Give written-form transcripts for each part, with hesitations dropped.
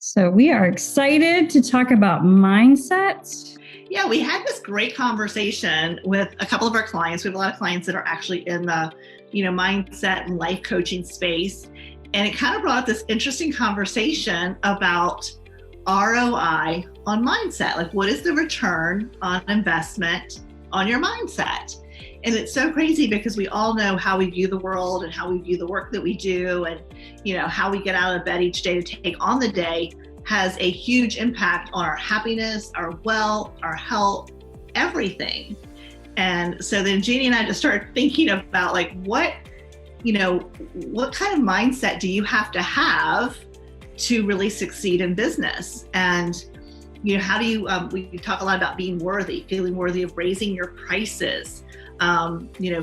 So we are excited to talk about mindset. Yeah, we had this great conversation with a couple of our clients. We have a lot of clients that are actually in the, mindset and life coaching space. And it kind of brought up this interesting conversation about ROI on mindset. Like, what is the return on investment on your mindset? And it's so crazy because we all know how we view the world and how we view the work that we do, and how we get out of bed each day to take on the day has a huge impact on our happiness, our wealth, our health, everything. And so then Jeannie and I just started thinking about what kind of mindset do you have to have to really succeed in business? And how do you we talk a lot about being worthy, feeling worthy of raising your prices,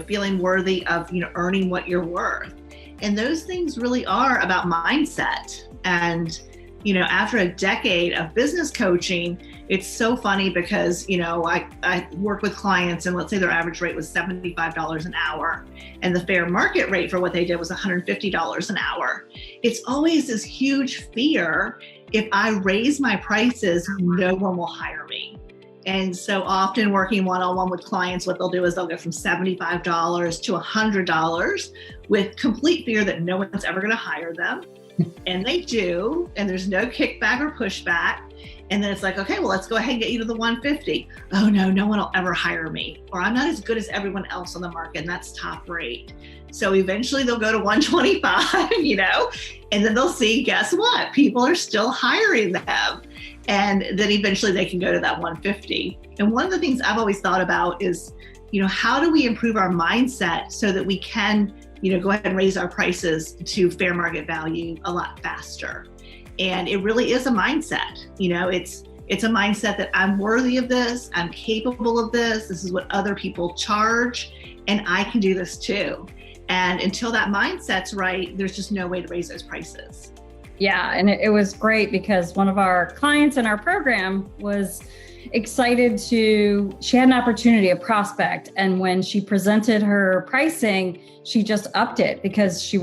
feeling worthy of earning what you're worth. And those things really are about mindset. And after a decade of business coaching, it's so funny because I work with clients, and let's say their average rate was $75 an hour and the fair market rate for what they did was $150 an hour. It's always this huge fear: if I raise my prices, no one will hire me. And so often working one-on-one with clients, what they'll do is they'll go from $75 to $100 with complete fear that no one's ever going to hire them. And they do, and there's no kickback or pushback. And then it's like, okay, well, let's go ahead and get you to the 150. Oh no, no one will ever hire me, or I'm not as good as everyone else on the market, and that's top rate. So eventually they'll go to 125, and then they'll see, guess what? People are still hiring them. And then eventually they can go to that 150. And one of the things I've always thought about is, how do we improve our mindset so that we can go ahead and raise our prices to fair market value a lot faster? And it really is a mindset. It's a mindset that I'm worthy of this, I'm capable of this is what other people charge, and I can do this too. And until that mindset's right, there's just no way to raise those prices. Yeah, and it was great because one of our clients in our program was excited she had an opportunity, a prospect. And when she presented her pricing, she just upped it because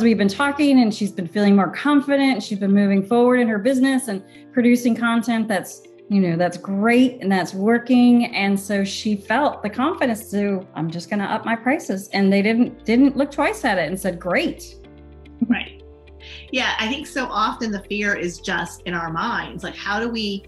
we've been talking and she's been feeling more confident. She's been moving forward in her business and producing content that's great and that's working. And so she felt the confidence to, I'm just going to up my prices. And they didn't look twice at it and said, great. Right. Yeah, I think so often the fear is just in our minds. Like, how do we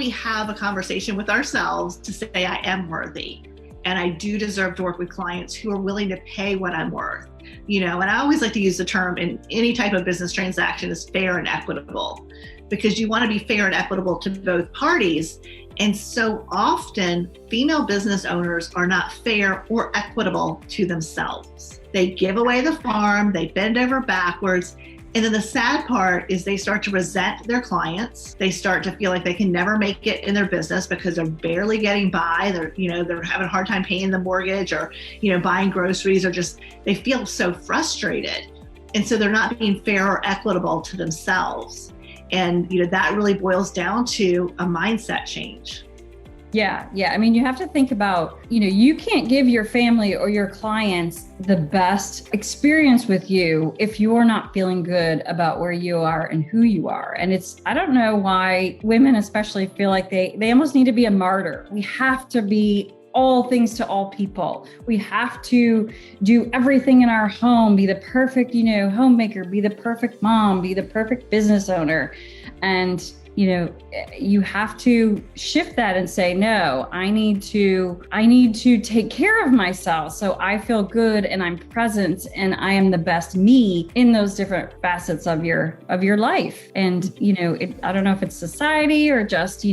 have a conversation with ourselves to say, I am worthy and I do deserve to work with clients who are willing to pay what I'm worth? And I always like to use the term in any type of business transaction is fair and equitable, because you want to be fair and equitable to both parties. And so often female business owners are not fair or equitable to themselves. They give away the farm, they bend over backwards. And then the sad part is they start to resent their clients. They start to feel like they can never make it in their business because they're barely getting by. They're having a hard time paying the mortgage or, buying groceries, or just, they feel so frustrated. And so they're not being fair or equitable to themselves. And, that really boils down to a mindset change. Yeah. I mean, you have to think about, you can't give your family or your clients the best experience with you if you're not feeling good about where you are and who you are. And I don't know why women especially feel like they almost need to be a martyr. We have to be all things to all people. We have to do everything in our home, be the perfect, homemaker, be the perfect mom, be the perfect business owner. And you have to shift that and say, no, I need to take care of myself so I feel good and I'm present and I am the best me in those different facets of your life. And, I don't know if it's society or just,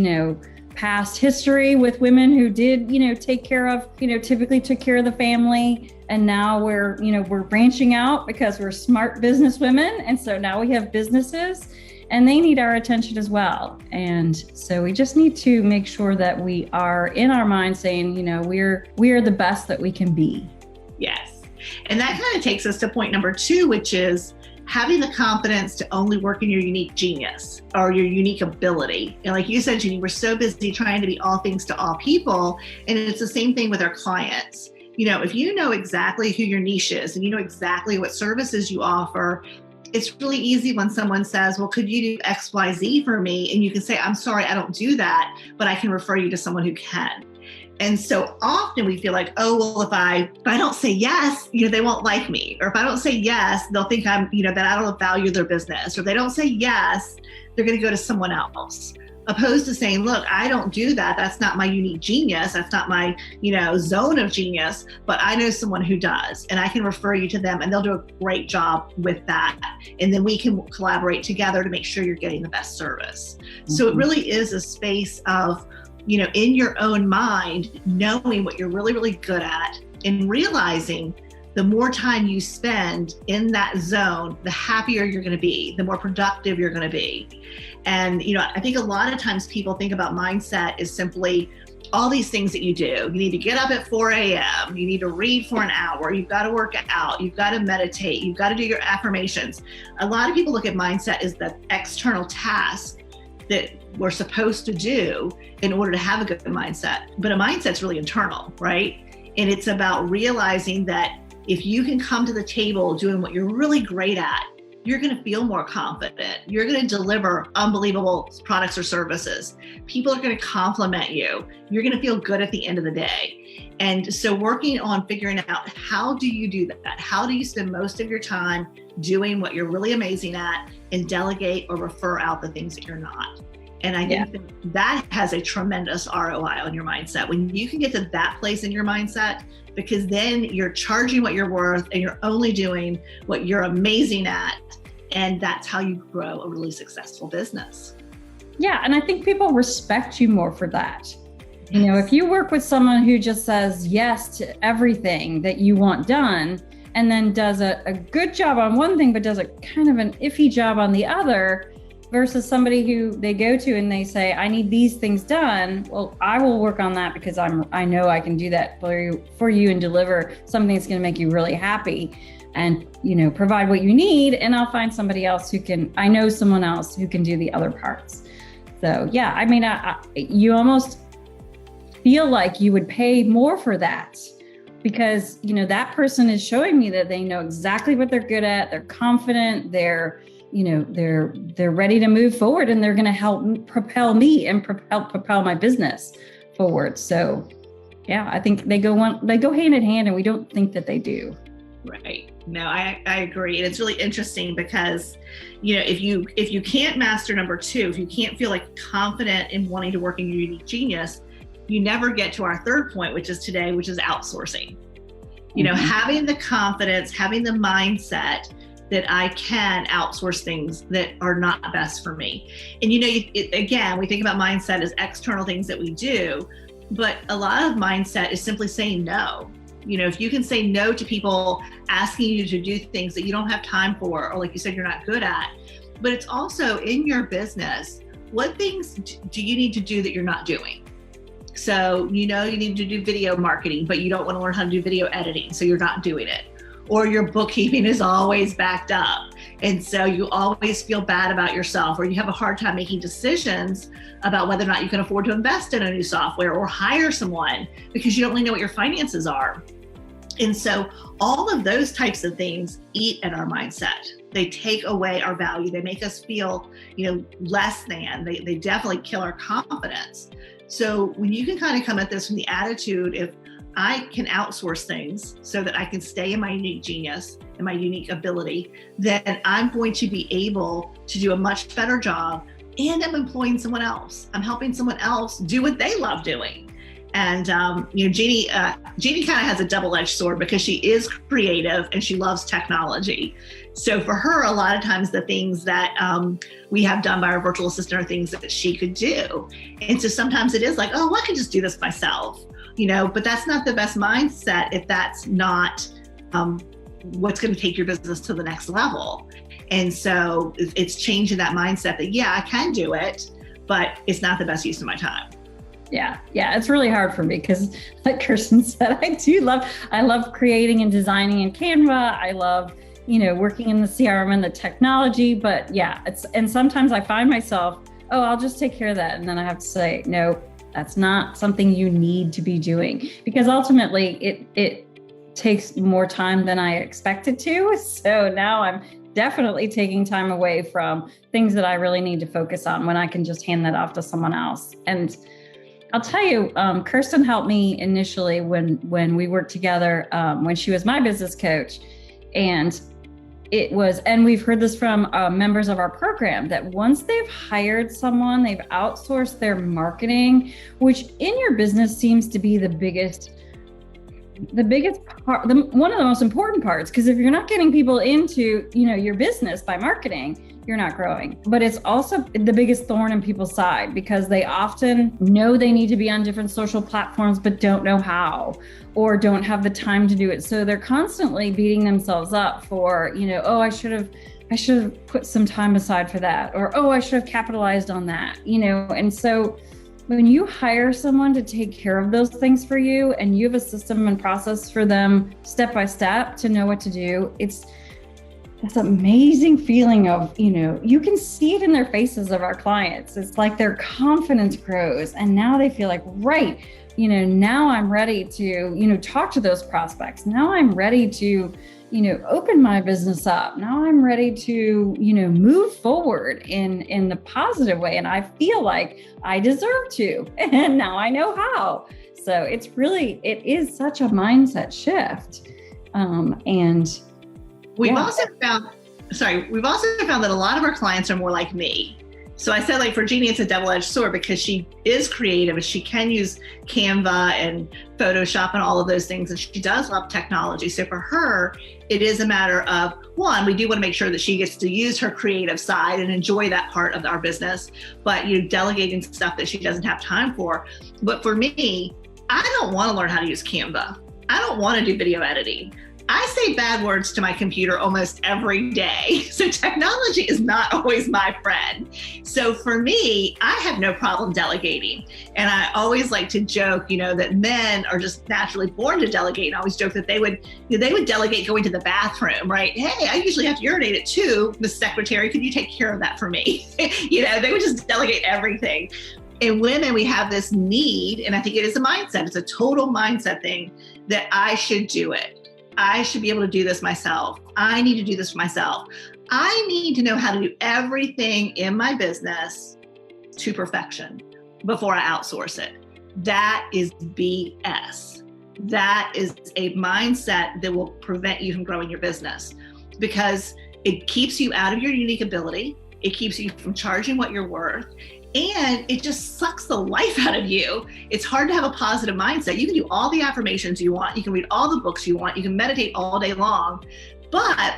past history with women who did, take care of, typically took care of the family. And now we're branching out because we're smart business women. And so now we have businesses, and they need our attention as well. And so we just need to make sure that we are in our mind saying, we're the best that we can be. Yes. And that kind of takes us to point number 2, which is having the confidence to only work in your unique genius or your unique ability. And like you said, Jeannie, we're so busy trying to be all things to all people. And it's the same thing with our clients. If you know exactly who your niche is and you know exactly what services you offer, it's really easy when someone says, well, could you do X, Y, Z for me? And you can say, I'm sorry, I don't do that, but I can refer you to someone who can. And so often we feel like, oh, well, if I don't say yes, they won't like me. Or if I don't say yes, they'll think I'm, that I don't value their business. Or if they don't say yes, they're going to go to someone else. Opposed to saying, look, I don't do that. That's not my unique genius. That's not my, zone of genius, but I know someone who does, and I can refer you to them and they'll do a great job with that. And then we can collaborate together to make sure you're getting the best service. Mm-hmm. So it really is a space of, in your own mind, knowing what you're really, really good at and realizing the more time you spend in that zone, the happier you're going to be, the more productive you're going to be. And, I think a lot of times people think about mindset as simply all these things that you do. You need to get up at 4 a.m. You need to read for an hour. You've got to work out. You've got to meditate. You've got to do your affirmations. A lot of people look at mindset as the external task that we're supposed to do in order to have a good mindset. But a mindset's really internal, right? And it's about realizing that if you can come to the table doing what you're really great at, you're going to feel more confident. You're going to deliver unbelievable products or services. People are going to compliment you. You're going to feel good at the end of the day. And so working on figuring out, how do you do that? How do you spend most of your time doing what you're really amazing at and delegate or refer out the things that you're not? And I think that has a tremendous ROI on your mindset. When you can get to that place in your mindset, because then you're charging what you're worth and you're only doing what you're amazing at. And that's how you grow a really successful business. Yeah. And I think people respect you more for that. Yes. If you work with someone who just says yes to everything that you want done, and then does a good job on one thing, but does a kind of an iffy job on the other, versus somebody who they go to and they say, I need these things done. Well, I will work on that because I know I can do that for you and deliver something that's going to make you really happy and, provide what you need. And I'll find somebody else I know someone else who can do the other parts. So yeah, I mean, you almost feel like you would pay more for that because, that person is showing me that they know exactly what they're good at. They're confident. They're ready to move forward, and they're going to help propel me and propel my business forward. So yeah, I think they go hand in hand, and we don't think that they do. Right. No, I agree. And it's really interesting because, if you can't master number 2, if you can't feel like confident in wanting to work in your unique genius, you never get to our third point, which is today, which is outsourcing. Having the confidence, having the mindset that I can outsource things that are not best for me. And again, we think about mindset as external things that we do, but a lot of mindset is simply saying no. If you can say no to people asking you to do things that you don't have time for, or like you said, you're not good at, but it's also in your business, what things do you need to do that you're not doing? So, you need to do video marketing, but you don't want to learn how to do video editing, so you're not doing it. Or your bookkeeping is always backed up. And so you always feel bad about yourself, or you have a hard time making decisions about whether or not you can afford to invest in a new software or hire someone because you don't really know what your finances are. And so all of those types of things eat at our mindset. They take away our value. They make us feel, less than. They definitely kill our confidence. So when you can kind of come at this from the attitude, if I can outsource things so that I can stay in my unique genius and my unique ability, then I'm going to be able to do a much better job, and I'm employing someone else. I'm helping someone else do what they love doing. And, Jeannie kind of has a double-edged sword because she is creative and she loves technology. So for her, a lot of times the things that we have done by our virtual assistant are things that she could do. And so sometimes it is like, oh, I can just do this myself. But that's not the best mindset if that's not what's going to take your business to the next level. And so it's changing that mindset that, yeah, I can do it, but it's not the best use of my time. Yeah. It's really hard for me because, like Kirsten said, I love creating and designing in Canva. I love, working in the CRM and the technology, but yeah, and sometimes I find myself, oh, I'll just take care of that. And then I have to say, no, that's not something you need to be doing, because ultimately it takes more time than I expected to. So now I'm definitely taking time away from things that I really need to focus on when I can just hand that off to someone else. And I'll tell you, Kirsten helped me initially when we worked together, when she was my business coach. And we've heard this from members of our program, that once they've hired someone, they've outsourced their marketing, which in your business seems to be the biggest part, one of the most important parts, because if you're not getting people into, your business by marketing, you're not growing. But it's also the biggest thorn in people's side, because they often know they need to be on different social platforms, but don't know how, or don't have the time to do it. So they're constantly beating themselves up for, oh, I should have put some time aside for that, or, oh, I should have capitalized on that, and so when you hire someone to take care of those things for you, and you have a system and process for them step by step to know what to do, it's this amazing feeling of, you can see it in their faces of our clients. It's like their confidence grows, and now they feel like, right, now I'm ready to, talk to those prospects. Now I'm ready to, open my business up. Now I'm ready to, move forward in the positive way. And I feel like I deserve to, and now I know how. So it is such a mindset shift. We've also found that a lot of our clients are more like me. So I said, like, for Jeannie, it's a double-edged sword, because she is creative and she can use Canva and Photoshop and all of those things. And she does love technology. So for her, it is a matter of, one, we do want to make sure that she gets to use her creative side and enjoy that part of our business, but delegating stuff that she doesn't have time for. But for me, I don't want to learn how to use Canva. I don't want to do video editing. I say bad words to my computer almost every day. So technology is not always my friend. So for me, I have no problem delegating. And I always like to joke, that men are just naturally born to delegate. And I always joke that they would delegate going to the bathroom, right? Hey, I usually have to urinate at 2, Miss Secretary, could you take care of that for me? They would just delegate everything. And women, we have this need, and I think it is a mindset. It's a total mindset thing that I should do it. I should be able to do this myself. I need to do this for myself. I need to know how to do everything in my business to perfection before I outsource it. That is BS. That is a mindset that will prevent you from growing your business, because it keeps you out of your unique ability. It keeps you from charging what you're worth. And it just sucks the life out of you. It's hard to have a positive mindset. You can do all the affirmations you want. You can read all the books you want. You can meditate all day long. But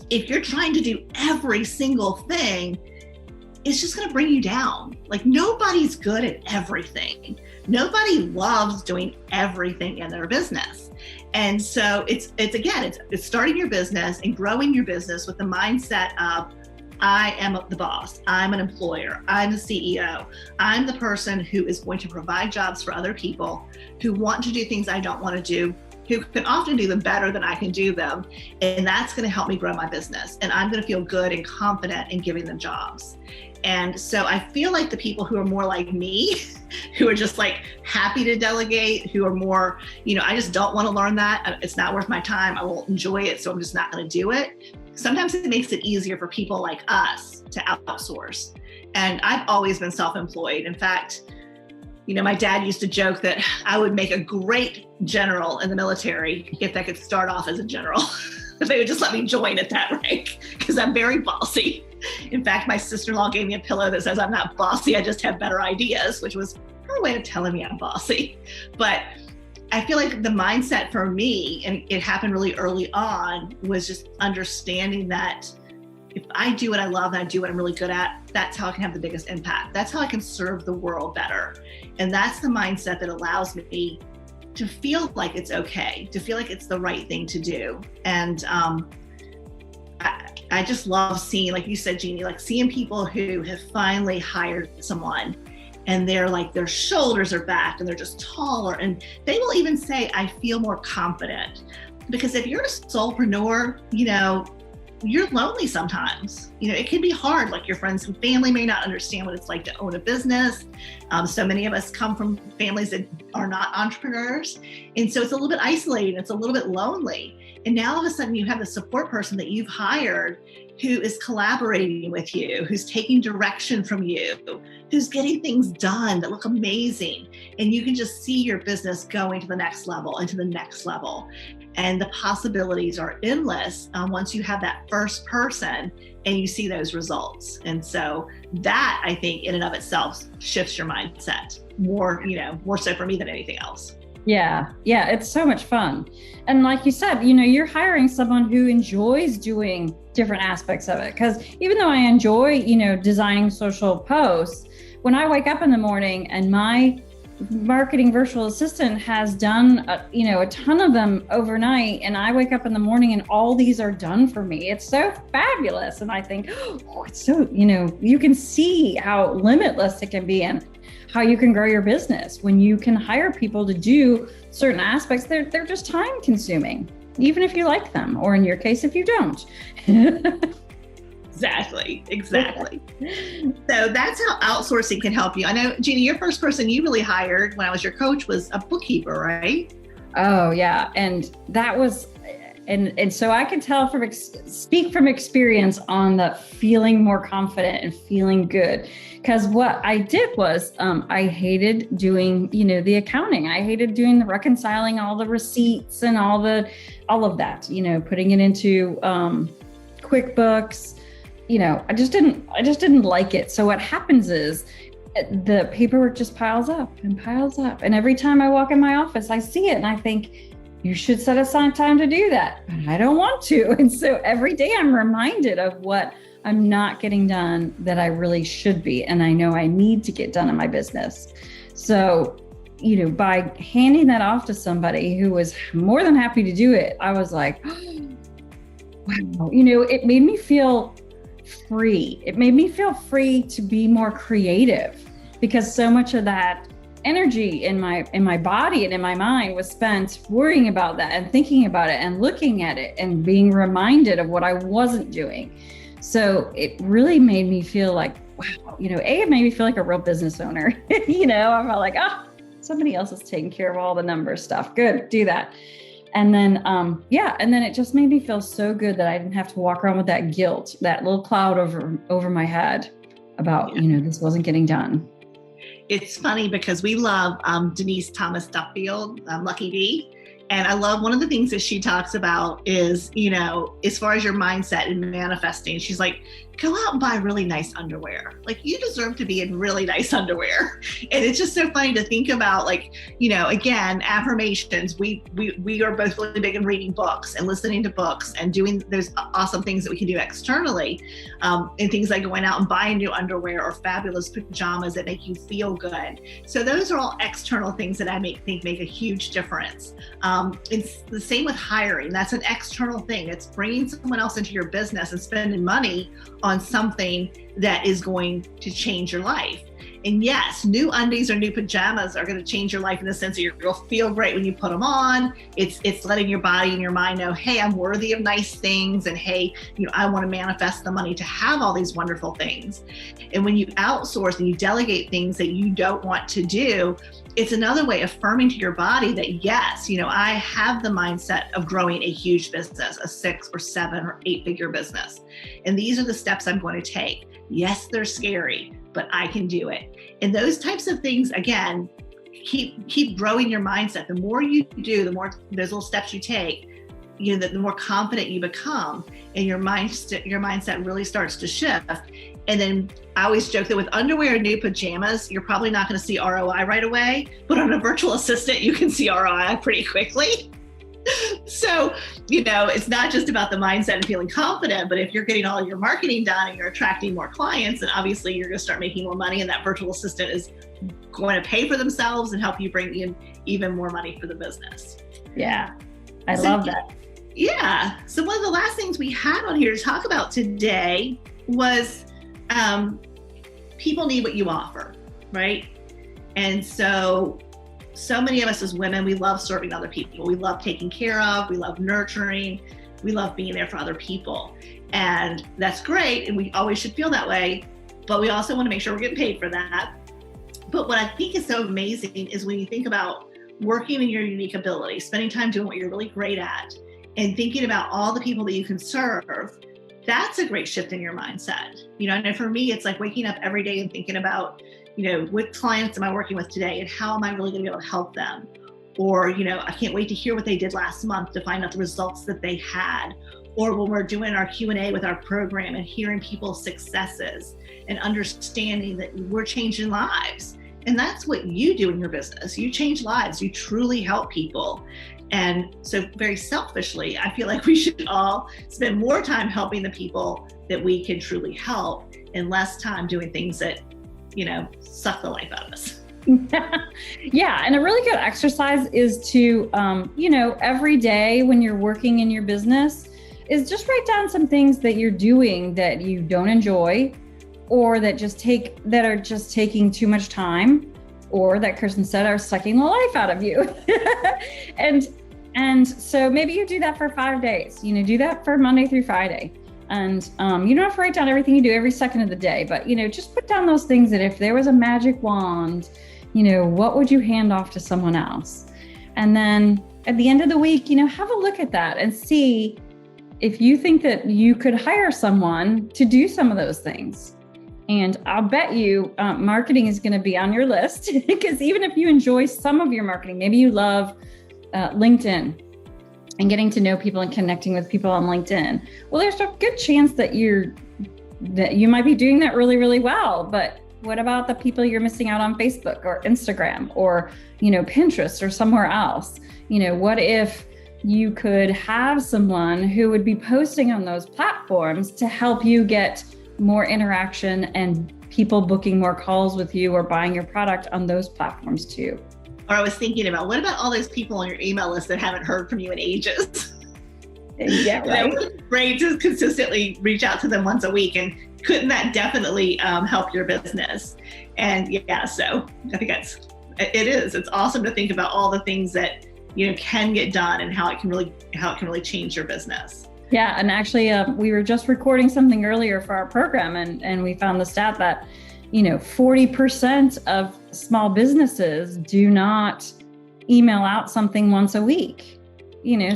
if you're trying to do every single thing, it's just going to bring you down. Like, nobody's good at everything. Nobody loves doing everything in their business. And so it's starting your business and growing your business with the mindset of, I am the boss. I'm an employer. I'm the CEO. I'm the person who is going to provide jobs for other people who want to do things I don't want to do, who can often do them better than I can do them. And that's going to help me grow my business. And I'm going to feel good and confident in giving them jobs. And so I feel like the people who are more like me, who are just like happy to delegate, who are more, I just don't want to learn that. It's not worth my time. I won't enjoy it. So I'm just not going to do it. Sometimes it makes it easier for people like us to outsource. And I've always been self-employed. In fact, my dad used to joke that I would make a great general in the military if I could start off as a general. If they would just let me join at that rank, because I'm very bossy. In fact, my sister-in-law gave me a pillow that says I'm not bossy, I just have better ideas, which was her way of telling me I'm bossy. But I feel like the mindset for me, and it happened really early on, was just understanding that if I do what I love and I do what I'm really good at, that's how I can have the biggest impact. That's how I can serve the world better. And that's the mindset that allows me to feel like it's okay, to feel like it's the right thing to do. And I just love seeing, like you said, Jeannie, like seeing people who have finally hired someone and they're like, their shoulders are back and they're just taller. And they will even say, I feel more confident. Because if you're a solopreneur, you're lonely sometimes. It can be hard. Like, your friends and family may not understand what it's like to own a business. So many of us come from families that are not entrepreneurs. And so it's a little bit isolating. It's a little bit lonely. And now all of a sudden you have a support person that you've hired who is collaborating with you, who's taking direction from you, who's getting things done that look amazing. And you can just see your business going to the next level and to the next level. And the possibilities are endless once you have that first person and you see those results. And so that, I think, in and of itself shifts your mindset more so for me than anything else. Yeah, it's so much fun. And like you said, you're hiring someone who enjoys doing different aspects of it. Because even though I enjoy, designing social posts, when I wake up in the morning and my marketing virtual assistant has done, a ton of them overnight, and I wake up in the morning and all these are done for me, it's so fabulous. And I think, oh, it's so, you can see how limitless it can be and how you can grow your business when you can hire people to do certain aspects. They're just time consuming, even if you like them, or in your case, if you don't. Exactly. So that's how outsourcing can help you. I know, Jeannie, your first person you really hired when I was your coach was a bookkeeper, right? Oh yeah. And that was, and so I can tell speak from experience on the feeling more confident and feeling good. Because what I did was I hated doing, the accounting. I hated doing the reconciling all the receipts and all of that, putting it into QuickBooks. I just didn't like it. So what happens is the paperwork just piles up. And every time I walk in my office, I see it and I think, you should set aside time to do that, but I don't want to. And so every day I'm reminded of what I'm not getting done that I really should be. And I know I need to get done in my business. So, by handing that off to somebody who was more than happy to do it, I was like, wow, it made me feel free. It made me feel free to be more creative, because so much of that energy in my body and in my mind was spent worrying about that and thinking about it and looking at it and being reminded of what I wasn't doing. So it really made me feel like, wow, it made me feel like a real business owner. I felt like, somebody else is taking care of all the number stuff. Good, do that. And then, and then it just made me feel so good that I didn't have to walk around with that guilt, that little cloud over my head about, this wasn't getting done. It's funny because we love Denise Thomas Duffield, Lucky Bee. And I love one of the things that she talks about is, as far as your mindset and manifesting, she's like, go out and buy really nice underwear. Like, you deserve to be in really nice underwear. And it's just so funny to think about, like, again, affirmations. We are both really big in reading books and listening to books and doing those awesome things that we can do externally, and things like going out and buying new underwear or fabulous pajamas that make you feel good. So those are all external things that I think make a huge difference. It's the same with hiring. That's an external thing. It's bringing someone else into your business and spending money on something that is going to change your life. And yes, new undies or new pajamas are going to change your life in the sense that you'll feel great when you put them on. It's letting your body and your mind know, hey, I'm worthy of nice things. And hey, I want to manifest the money to have all these wonderful things. And when you outsource and you delegate things that you don't want to do, it's another way of affirming to your body that, yes, I have the mindset of growing a huge business, a 6 or 7 or 8 figure business. And these are the steps I'm going to take. Yes, they're scary, but I can do it. And those types of things, again, keep growing your mindset. The more you do, the more those little steps you take, the more confident you become, and your mindset really starts to shift. And then I always joke that with underwear and new pajamas, you're probably not going to see ROI right away, but on a virtual assistant, you can see ROI pretty quickly. So, it's not just about the mindset and feeling confident, but if you're getting all your marketing done and you're attracting more clients, then obviously you're going to start making more money, and that virtual assistant is going to pay for themselves and help you bring in even more money for the business. Yeah, I love that. Yeah. So one of the last things we had on here to talk about today was people need what you offer, right? And so many of us as women, we love serving other people. We love taking care of, we love nurturing, we love being there for other people. And that's great. And we always should feel that way, but we also want to make sure we're getting paid for that. But what I think is so amazing is when you think about working in your unique ability, spending time doing what you're really great at, and thinking about all the people that you can serve, that's a great shift in your mindset. And for me, it's like waking up every day and thinking about, what clients am I working with today and how am I really going to be able to help them? Or, I can't wait to hear what they did last month to find out the results that they had. Or when we're doing our Q&A with our program and hearing people's successes and understanding that we're changing lives. And that's what you do in your business. You change lives, you truly help people. And so very selfishly, I feel like we should all spend more time helping the people that we can truly help and less time doing things that, suck the life out of us. Yeah. And a really good exercise is to, every day when you're working in your business is just write down some things that you're doing that you don't enjoy or that are just taking too much time, or that Kirsten said are sucking the life out of you. And so maybe you do that for 5 days, do that for Monday through Friday. And you don't have to write down everything you do every second of the day, but, just put down those things that if there was a magic wand, what would you hand off to someone else? And then at the end of the week, have a look at that and see if you think that you could hire someone to do some of those things. And I'll bet you marketing is going to be on your list, because even if you enjoy some of your marketing, maybe you love LinkedIn and getting to know people and connecting with people on LinkedIn. Well, there's a good chance that you might be doing that really, really well. But what about the people you're missing out on Facebook or Instagram or, Pinterest or somewhere else? What if you could have someone who would be posting on those platforms to help you get more interaction and people booking more calls with you or buying your product on those platforms too? Or I was thinking about, what about all those people on your email list that haven't heard from you in ages? Yeah, right. Great to consistently reach out to them once a week. And couldn't that definitely help your business? And yeah, so I think it's awesome to think about all the things that, can get done and how it can really change your business. Yeah. And actually, we were just recording something earlier for our program, and we found the stat that, 40% of small businesses do not email out something once a week.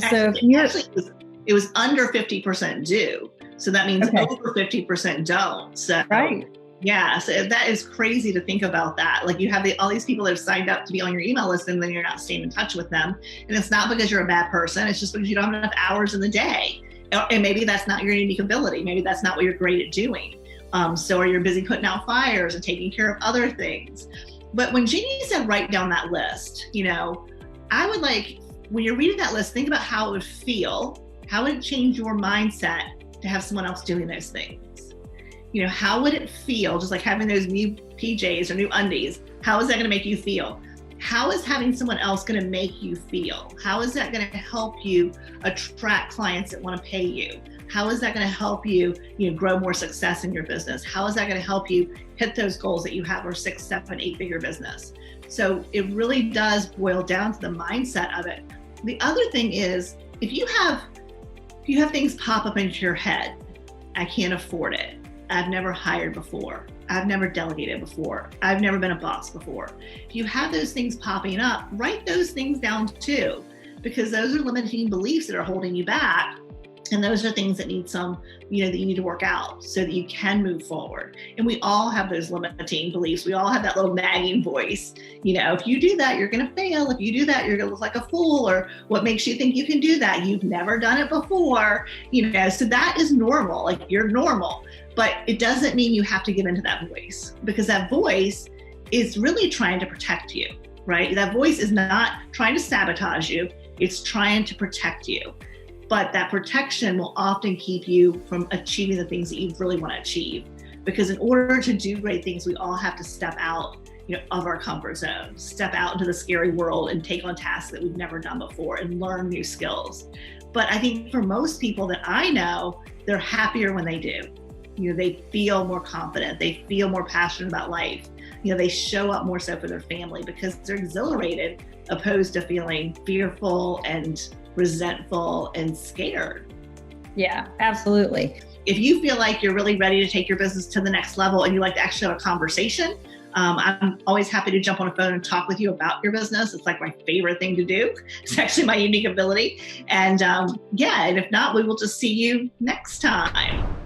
So it was under 50% do. So that means over 50% don't. So right. Yeah. So that is crazy to think about that. Like you have all these people that have signed up to be on your email list, and then you're not staying in touch with them. And it's not because you're a bad person. It's just because you don't have enough hours in the day. And maybe that's not your unique ability. Maybe that's not what you're great at doing. Or you're busy putting out fires and taking care of other things. But when Jeannie said write down that list, I would when you're reading that list, think about how it would feel, how would it change your mindset to have someone else doing those things? How would it feel, just like having those new PJs or new undies? How is that going to make you feel? How is having someone else going to make you feel? How is that going to help you attract clients that want to pay you? How is that going to help you, grow more success in your business? How is that going to help you hit those goals that you have, or 6, 7, 8-figure business? So it really does boil down to the mindset of it. The other thing is, if you have things pop up into your head, I can't afford it. I've never hired before. I've never delegated before. I've never been a boss before. If you have those things popping up, write those things down too, because those are limiting beliefs that are holding you back. And those are things that need that you need to work out so that you can move forward. And we all have those limiting beliefs. We all have that little nagging voice. If you do that, you're going to fail. If you do that, you're going to look like a fool. Or what makes you think you can do that? You've never done it before. So that is normal. Like, you're normal. But it doesn't mean you have to give into that voice, because that voice is really trying to protect you, right? That voice is not trying to sabotage you. It's trying to protect you. But that protection will often keep you from achieving the things that you really want to achieve. Because in order to do great things, we all have to step out, of our comfort zone, step out into the scary world and take on tasks that we've never done before and learn new skills. But I think for most people that I know, they're happier when they do. They feel more confident. They feel more passionate about life. They show up more so for their family because they're exhilarated, opposed to feeling fearful and resentful and scared. Yeah, absolutely. If you feel like you're really ready to take your business to the next level and you like to actually have a conversation, I'm always happy to jump on a phone and talk with you about your business. It's like my favorite thing to do. It's actually my unique ability. And and if not, we will just see you next time.